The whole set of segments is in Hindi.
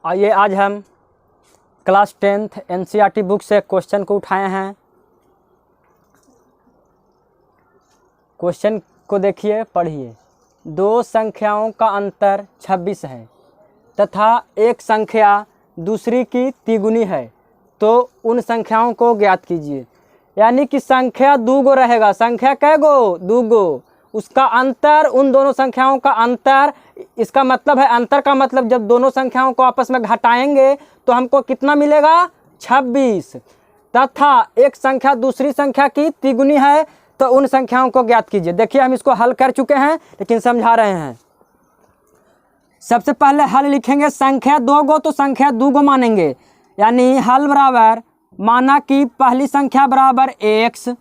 आइए आज हम क्लास 10th NCERT बुक से क्वेश्चन को उठाए हैं। क्वेश्चन को देखिए, पढ़िए। दो संख्याओं का अंतर 26 है तथा एक संख्या दूसरी की तिगुनी है, तो उन संख्याओं को ज्ञात कीजिए। यानी कि संख्या दो गो रहेगा। संख्या कै गो? दो गो। उसका अंतर, उन दोनों संख्याओं का अंतर, इसका मतलब है अंतर का मतलब जब दोनों संख्याओं को आपस में घटाएंगे तो हमको कितना मिलेगा? 26। तथा एक संख्या दूसरी संख्या की तिगुनी है, तो उन संख्याओं को ज्ञात कीजिए। देखिए हम इसको हल कर चुके हैं लेकिन समझा रहे हैं। सबसे पहले हल लिखेंगे। संख्या दो गो तो संख्या दो गो मानेंगे, यानी हल बराबर माना कि पहली संख्या बराबर x,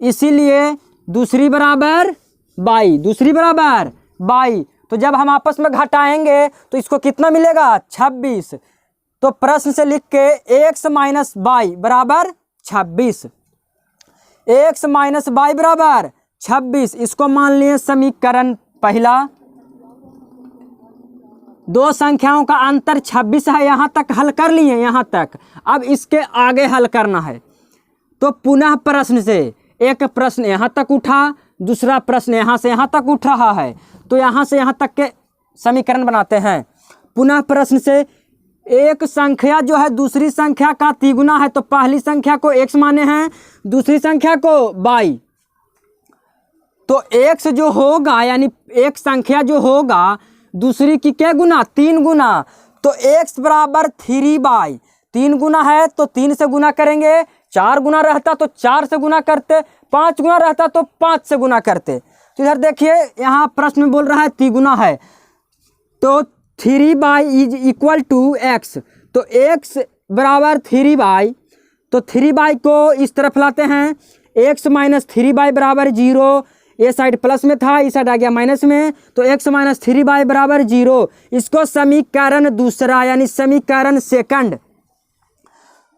इसीलिए दूसरी बराबर y, दूसरी बराबर y। तो जब हम आपस में घटाएंगे तो इसको कितना मिलेगा? 26। तो प्रश्न से लिख के x माइनस y बराबर 26, x माइनस y बराबर 26। इसको मान लिए समीकरण पहला। दो संख्याओं का अंतर 26 है, यहाँ तक हल कर लिए, यहाँ तक। अब इसके आगे हल करना है। तो पुनः प्रश्न से एक प्रश्न यहाँ तक उठा, दूसरा प्रश्न यहाँ से यहाँ तक उठ रहा है, तो यहाँ से यहाँ तक के समीकरण बनाते हैं। पुनः प्रश्न से एक संख्या जो है दूसरी संख्या का तिगुना है, तो पहली संख्या को x माने हैं, दूसरी संख्या को y। तो x जो होगा, यानी एक संख्या जो होगा दूसरी की क्या गुना? 3 गुना। तो x बराबर 3y। 3 गुना है तो 3 से गुना करेंगे, 4 गुना रहता तो 4 से गुना करते, 5 गुना रहता तो 5 से गुना करते। तो इधर देखिए, यहाँ प्रश्न में बोल रहा है तिगुना है, तो 3y is equal to x। तो x बराबर 3y, तो 3y को इस तरफ लाते हैं। x माइनस 3y बराबर 0। ये साइड प्लस में था, इस साइड आ गया माइनस में, तो x माइनस 3y बराबर 0। इसको समीकरण दूसरा यानी समीकरण सेकंड।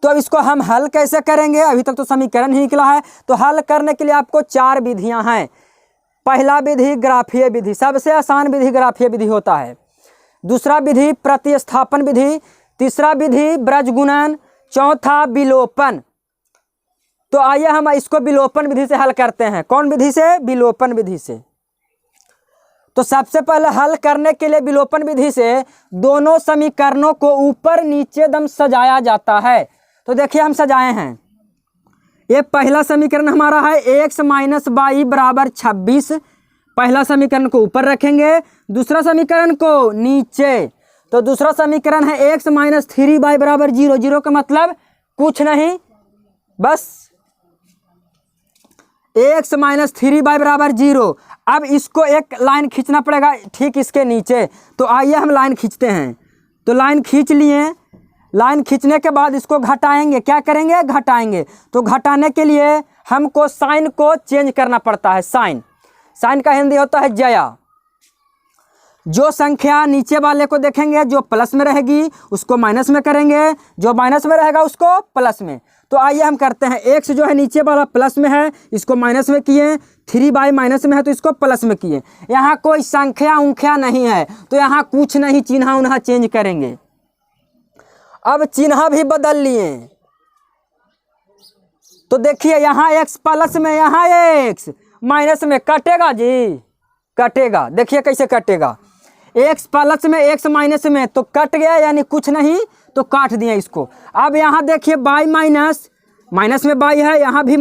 तो अब इसको हम हल कैसे करेंगे? अभी तक तो समीकरण ही निकला है। तो हल करने के लिए आपको 4 विधियां हैं। पहला विधि ग्राफीय विधि, सबसे आसान विधि ग्राफीय विधि होता है। दूसरा विधि प्रतिस्थापन विधि, तीसरा विधि ब्रजगुणन, चौथा विलोपन। तो आइए हम इसको विलोपन विधि से हल करते हैं। कौन विधि से? विलोपन विधि से। तो सबसे पहले हल करने के लिए विलोपन विधि से दोनों समीकरणों को ऊपर नीचे दम सजाया जाता है। तो देखिए हम सजाए हैं। ये पहला समीकरण हमारा है x माइनस y बराबर 26। पहला समीकरण को ऊपर रखेंगे, दूसरा समीकरण को नीचे। तो दूसरा समीकरण है x माइनस 3y बराबर 0। 0 का मतलब कुछ नहीं, बस x माइनस 3y बराबर 0। अब इसको एक लाइन खींचना पड़ेगा ठीक इसके नीचे। तो आइए हम लाइन खींचते हैं। तो लाइन खींच लिए। लाइन खींचने के बाद इसको घटाएंगे। क्या करेंगे? घटाएंगे। तो घटाने के लिए हमको साइन को चेंज करना पड़ता है। साइन का हिंदी होता है जया। जो संख्या नीचे वाले को देखेंगे, जो प्लस में रहेगी उसको माइनस में करेंगे, जो माइनस में रहेगा उसको प्लस में। तो आइए हम करते हैं। x जो है नीचे वाला प्लस में है, इसको माइनस में किए। 3y माइनस में है तो इसको प्लस में किए। यहाँ कोई संख्या उंख्या नहीं है, तो यहाँ कुछ नहीं, चिन्ह उन्हा चेंज करेंगे। अब चिन्ह भी बदल लिए। तो देखिए यहाँ x प्लस में, यहाँ x माइनस में, कटेगा जी? कटेगा। देखिए कैसे कटेगा। x प्लस में x माइनस में, तो कट गया, यानी कुछ नहीं, तो काट दिया इसको। अब यहाँ देखिए y माइनस में y है, यहाँ भी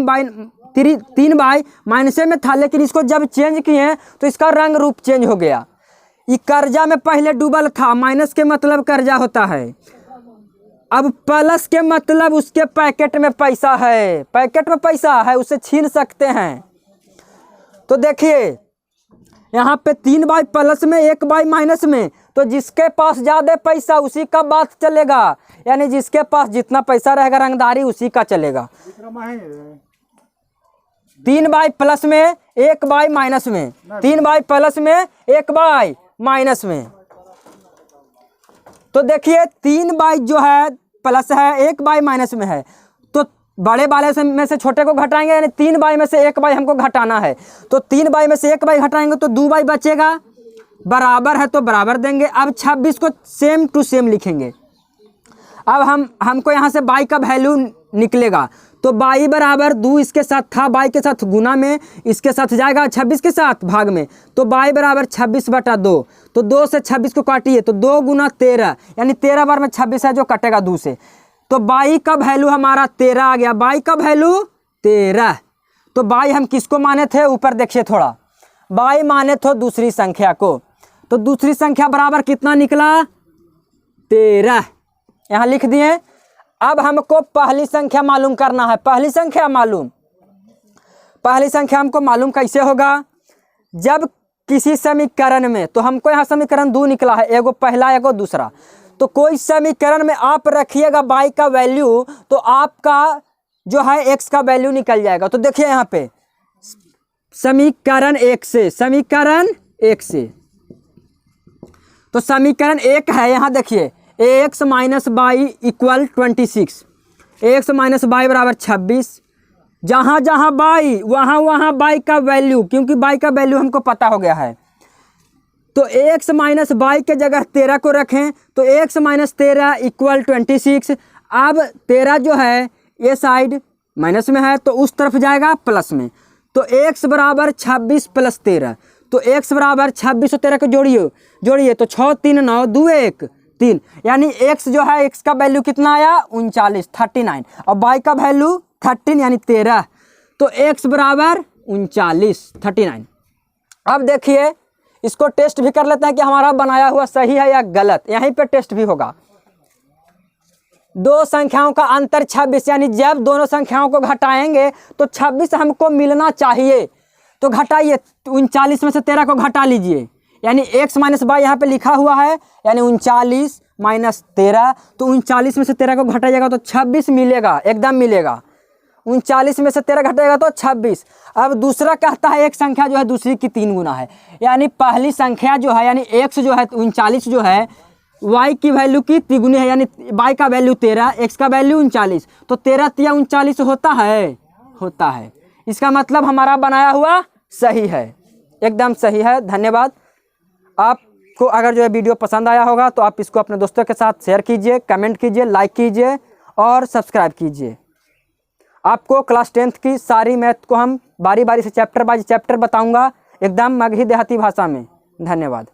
3y माइनस में था, लेकिन इसको जब चेंज किए तो इसका रंग रूप चेंज हो गया। ये कर्जा में पहले डूबल था, माइनस के मतलब कर्जा होता है। अब प्लस के मतलब उसके पैकेट में पैसा है, पैकेट में पैसा है, उसे छीन सकते हैं। तो देखिए यहाँ पे 3y प्लस में 1y माइनस में, तो जिसके पास ज़्यादा पैसा उसी का बात चलेगा, यानी जिसके पास जितना पैसा रहेगा रंगदारी उसी का चलेगा। 3y प्लस में 1y माइनस में, 3y प्लस में 1y माइनस में। तो देखिए 3y जो है प्लस है, 1y माइनस में है, तो बड़े वाले में से छोटे को घटाएंगे, यानी 3y में से 1y हमको घटाना है। तो 3y में से 1y घटाएंगे तो 2y बचेगा। बराबर है तो बराबर देंगे। अब 26 को सेम टू सेम लिखेंगे। अब हमको यहाँ से y का वैल्यू निकलेगा, तो y बराबर 2 इसके साथ था, y के साथ गुना में इसके साथ जाएगा 26 के साथ भाग में, तो y बराबर 26/2। तो 2 से 26 को काटिए तो 2 गुना 13, यानी 13 बार में 26 है जो कटेगा 2 से। तो y का वैल्यू हमारा 13 आ गया, y का वैल्यू 13। तो y हम किसको माने थे, ऊपर देखिए थोड़ा, y माने थे दूसरी संख्या को। तो दूसरी संख्या बराबर कितना निकला, 13, यहाँ लिख दिए। अब हमको पहली संख्या मालूम करना है। पहली संख्या हमको मालूम कैसे होगा, जब किसी समीकरण में, तो हमको यहाँ समीकरण 2 निकला है, एगो पहला एगो दूसरा। तो कोई समीकरण में आप रखिएगा y का वैल्यू, तो आपका जो है x का वैल्यू निकल जाएगा। तो देखिए यहाँ पे समीकरण 1 से, तो समीकरण 1 है, यहाँ देखिए ax minus y equal 26, ax minus y बराबर 26। जहाँ जहाँ y वहाँ y का वैल्यू, क्योंकि y का वैल्यू हमको पता हो गया है, तो ax माइनस y के जगह 13 को रखें, तो ax माइनस 13 इक्वल 26। अब 13 जो है ये साइड माइनस में है तो उस तरफ जाएगा प्लस में, तो x बराबर 26 प्लस 13, तो x बराबर 26 और 13 को जोड़िए तो 6 3 9 2 1 3, यानी x जो है x का वैल्यू कितना आया 39 39, और y का वैल्यू 13 यानी 13, तो x बराबर 39 39। अब देखिए इसको टेस्ट भी कर लेते हैं कि हमारा बनाया हुआ सही है या गलत, यहीं पे टेस्ट भी होगा। दो संख्याओं का अंतर 26, यानी जब दोनों संख्याओं को घटाएंगे तो 26 हमको मिलना चाहिए, तो घटाइए 39 में से 13 को घटा लीजिए, यानी x माइनस y यहाँ पे लिखा हुआ है, यानी 39 माइनस 13, तो 39 में से 13 को घटाइएगा तो 26 मिलेगा, एकदम मिलेगा। 39 में से 13 घटाएगा तो 26। अब दूसरा कहता है एक संख्या जो है दूसरी की 3 गुना है, यानी पहली संख्या जो है यानी x जो है 39 जो है y की वैल्यू की तिगुनी है, यानी y का वैल्यू 13, x का वैल्यू 39, तो 13 तिया 39 होता है। इसका मतलब हमारा बनाया हुआ सही है, एकदम सही है। धन्यवाद। आपको अगर जो है वीडियो पसंद आया होगा तो आप इसको अपने दोस्तों के साथ शेयर कीजिए, कमेंट कीजिए, लाइक कीजिए और सब्सक्राइब कीजिए। आपको क्लास 10th की सारी मैथ को हम बारी बारी से चैप्टर बाय चैप्टर बताऊंगा, एकदम मगही देहाती भाषा में। धन्यवाद।